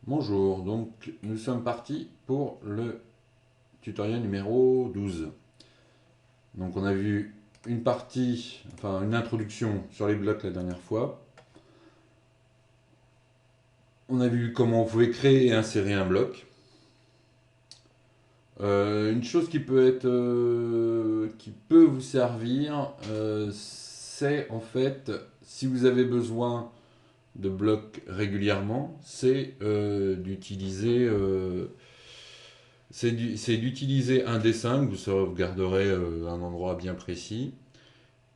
Bonjour, donc nous sommes partis pour le tutoriel numéro 12. Donc on a vu une partie, enfin une introduction sur les blocs la dernière fois. On a vu comment on pouvait créer et insérer un bloc. Une chose qui peut être, qui peut vous servir, c'est en fait, si vous avez besoin de blocs régulièrement, c'est d'utiliser un dessin que vous sauvegarderez à un endroit bien précis.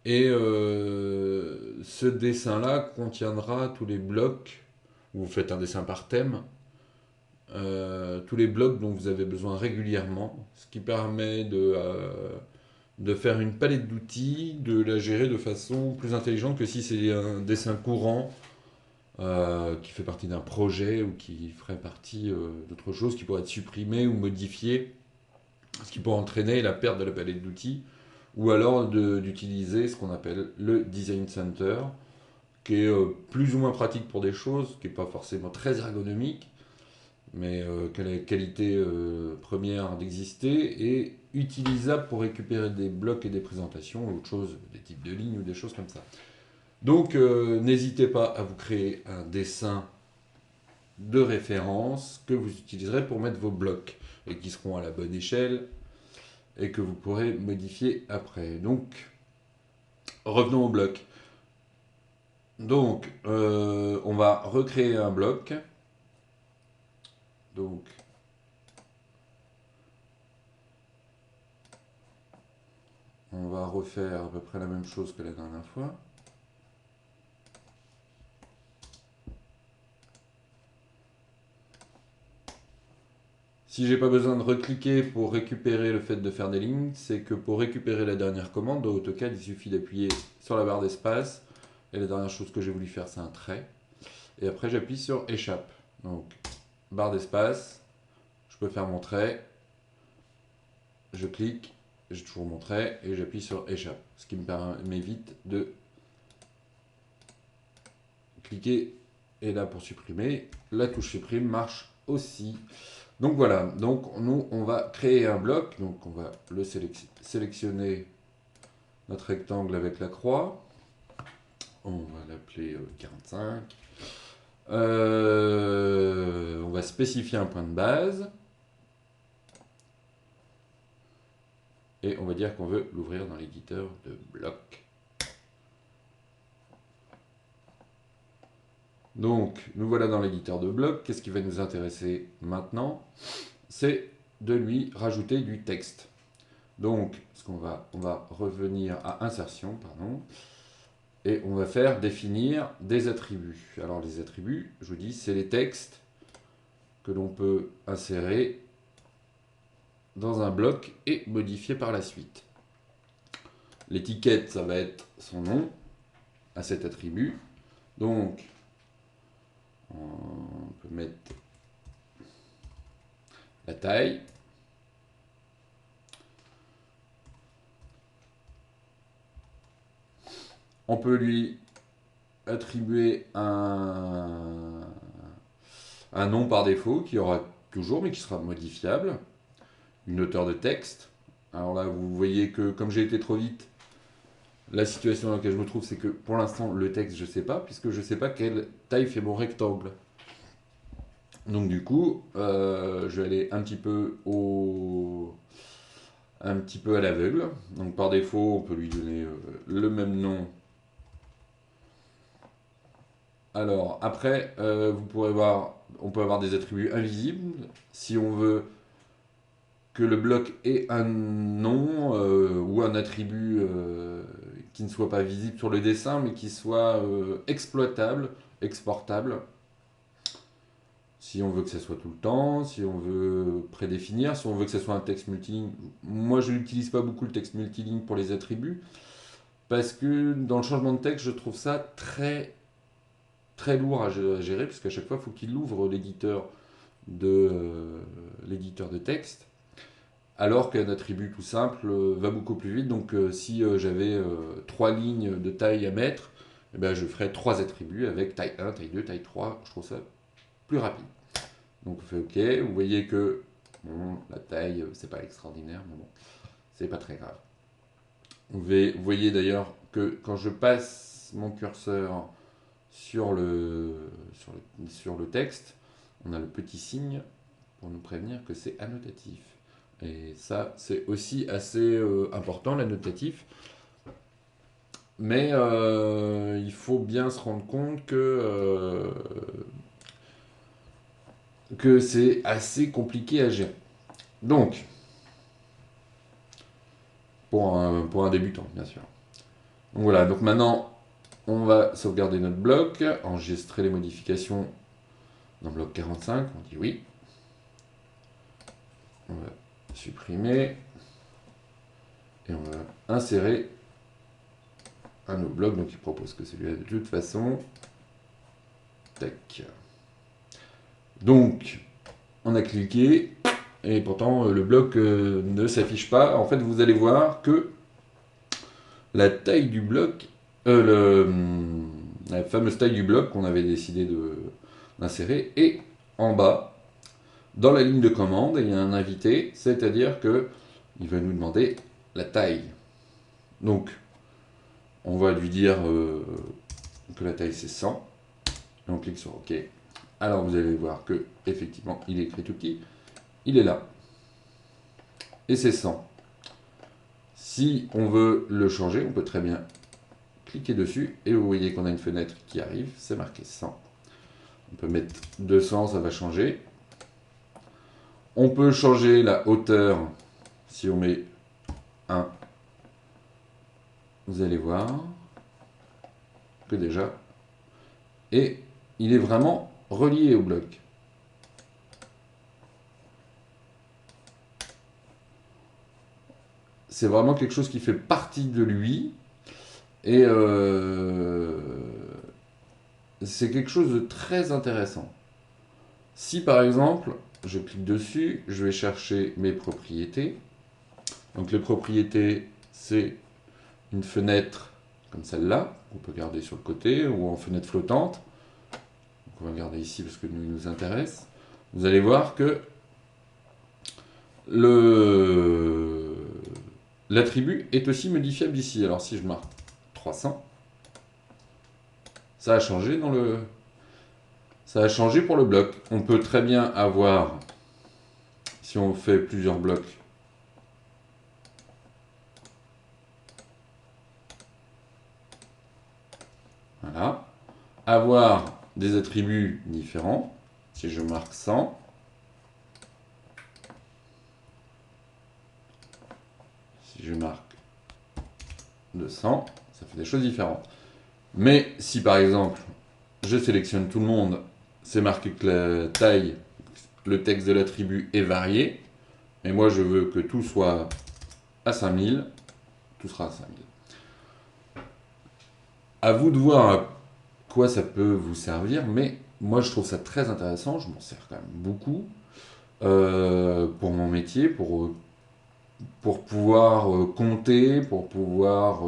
Et ce dessin-là contiendra tous les blocs, vous faites un dessin par thème, tous les blocs dont vous avez besoin régulièrement, ce qui permet de faire une palette d'outils, de la gérer de façon plus intelligente que si c'est un dessin courant qui fait partie d'un projet ou qui ferait partie d'autre chose qui pourrait être supprimé ou modifié, ce qui peut entraîner la perte de la palette d'outils, ou alors d'utiliser ce qu'on appelle le Design Center, qui est plus ou moins pratique pour des choses, qui n'est pas forcément très ergonomique, mais qui a la qualité première d'exister, et utilisable pour récupérer des blocs et des présentations, ou autre chose, des types de lignes ou des choses comme ça. Donc n'hésitez pas à vous créer un dessin de référence que vous utiliserez pour mettre vos blocs, et qui seront à la bonne échelle, et que vous pourrez modifier après. Donc, revenons au bloc. Donc, on va recréer un bloc. Donc, on va refaire à peu près la même chose que la dernière fois. Si j'ai pas besoin de recliquer pour récupérer le fait de faire des lignes, c'est que pour récupérer la dernière commande, dans AutoCAD, il suffit d'appuyer sur la barre d'espace. Et la dernière chose que j'ai voulu faire, c'est un trait. Et après, j'appuie sur échappe. Donc, barre d'espace, je peux faire mon trait, je clique, j'ai toujours mon trait, et j'appuie sur échappe. Ce qui m'évite de cliquer. Et là, pour supprimer, la touche supprime marche aussi. Donc voilà, donc nous, on va créer un bloc. Donc on va le sélectionner, notre rectangle avec la croix. On va l'appeler 45. On va spécifier un point de base. Et on va dire qu'on veut l'ouvrir dans l'éditeur de bloc. Donc, nous voilà dans l'éditeur de bloc. Qu'est-ce qui va nous intéresser maintenant? C'est de lui rajouter du texte. Donc, on va revenir à insertion, pardon, et on va faire définir des attributs. Alors, les attributs, je vous dis, c'est les textes que l'on peut insérer dans un bloc et modifier par la suite. L'étiquette, ça va être son nom à cet attribut. Donc, on peut mettre la taille. On peut lui attribuer un nom par défaut qui aura toujours mais qui sera modifiable. Une hauteur de texte. Alors là, vous voyez que comme j'ai été trop vite, la situation dans laquelle je me trouve, c'est que pour l'instant, le texte, je ne sais pas, puisque je ne sais pas quelle taille fait mon rectangle. Donc du coup, je vais aller un petit peu à l'aveugle. Donc par défaut, on peut lui donner le même nom. Alors après, vous pourrez voir, on peut avoir des attributs invisibles. Si on veut que le bloc ait un nom ou un attribut qui ne soit pas visible sur le dessin, mais qui soit exploitable, exportable. Si on veut que ça soit tout le temps, si on veut prédéfinir, si on veut que ça soit un texte multiligne. Moi, je n'utilise pas beaucoup le texte multiligne pour les attributs, parce que dans le changement de texte, je trouve ça très, très lourd à gérer, parce qu'à chaque fois, il faut qu'il ouvre l'éditeur de texte. Alors qu'un attribut tout simple va beaucoup plus vite. Donc si j'avais 3 lignes de taille à mettre, eh ben, je ferais 3 attributs avec taille 1, taille 2, taille 3. Je trouve ça plus rapide. Donc on fait OK. Vous voyez que bon, la taille, c'est pas extraordinaire, mais bon, c'est pas très grave. Vous voyez d'ailleurs que quand je passe mon curseur sur le texte, on a le petit signe pour nous prévenir que c'est annotatif. Et ça, c'est aussi assez important, l'annotatif. Mais il faut bien se rendre compte que c'est assez compliqué à gérer. Donc, pour un débutant, bien sûr. Donc voilà, donc maintenant, on va sauvegarder notre bloc, enregistrer les modifications dans le bloc 45, on dit oui. On va supprimer et on va insérer un autre bloc, donc il propose que celui-là de toute façon. Tac. Donc, on a cliqué et pourtant le bloc ne s'affiche pas. En fait, vous allez voir que la taille du bloc, la fameuse taille du bloc qu'on avait décidé d'insérer est en bas. Dans la ligne de commande, il y a un invité, c'est-à-dire que il va nous demander la taille. Donc, on va lui dire que la taille c'est 100. Et on clique sur OK. Alors vous allez voir que effectivement, il est écrit tout petit. Il est là. Et c'est 100. Si on veut le changer, on peut très bien cliquer dessus. Et vous voyez qu'on a une fenêtre qui arrive. C'est marqué 100. On peut mettre 200, ça va changer. On peut changer la hauteur. Si on met 1, vous allez voir que déjà, et il est vraiment relié au bloc. C'est vraiment quelque chose qui fait partie de lui, et c'est quelque chose de très intéressant. Si par exemple, je clique dessus, je vais chercher mes propriétés. Donc les propriétés, c'est une fenêtre comme celle-là, qu'on peut garder sur le côté, ou en fenêtre flottante. Donc on va garder ici parce que il nous intéresse. Vous allez voir que l'attribut est aussi modifiable ici. Alors si je marque 300, ça a changé ça a changé pour le bloc. On peut très bien avoir, si on fait plusieurs blocs, voilà, avoir des attributs différents. Si je marque 100, si je marque 200, ça fait des choses différentes. Mais si par exemple, je sélectionne tout le monde, c'est marqué que la taille, le texte de l'attribut est varié, et moi je veux que tout soit à 5000, tout sera à 5000. À vous de voir à quoi ça peut vous servir, mais moi je trouve ça très intéressant, je m'en sers quand même beaucoup pour mon métier, pour pouvoir compter, pour pouvoir...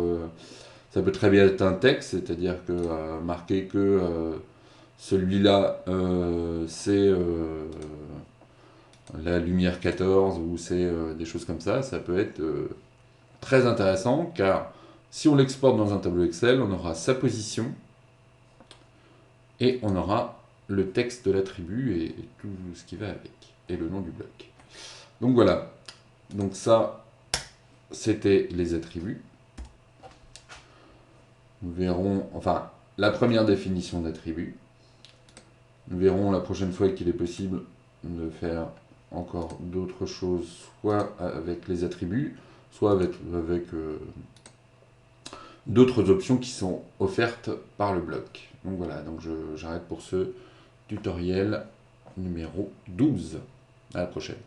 ça peut très bien être un texte, c'est-à-dire que marquer que celui-là c'est la lumière 14 ou c'est des choses comme ça peut être très intéressant car si on l'exporte dans un tableau Excel, on aura sa position et on aura le texte de l'attribut et tout ce qui va avec, et le nom du bloc. Donc voilà, donc ça, c'était les attributs. Nous verrons, enfin, la première définition d'attribut. Nous verrons la prochaine fois qu'il est possible de faire encore d'autres choses, soit avec les attributs, soit avec d'autres options qui sont offertes par le bloc. Donc voilà, donc j'arrête pour ce tutoriel numéro 12. À la prochaine.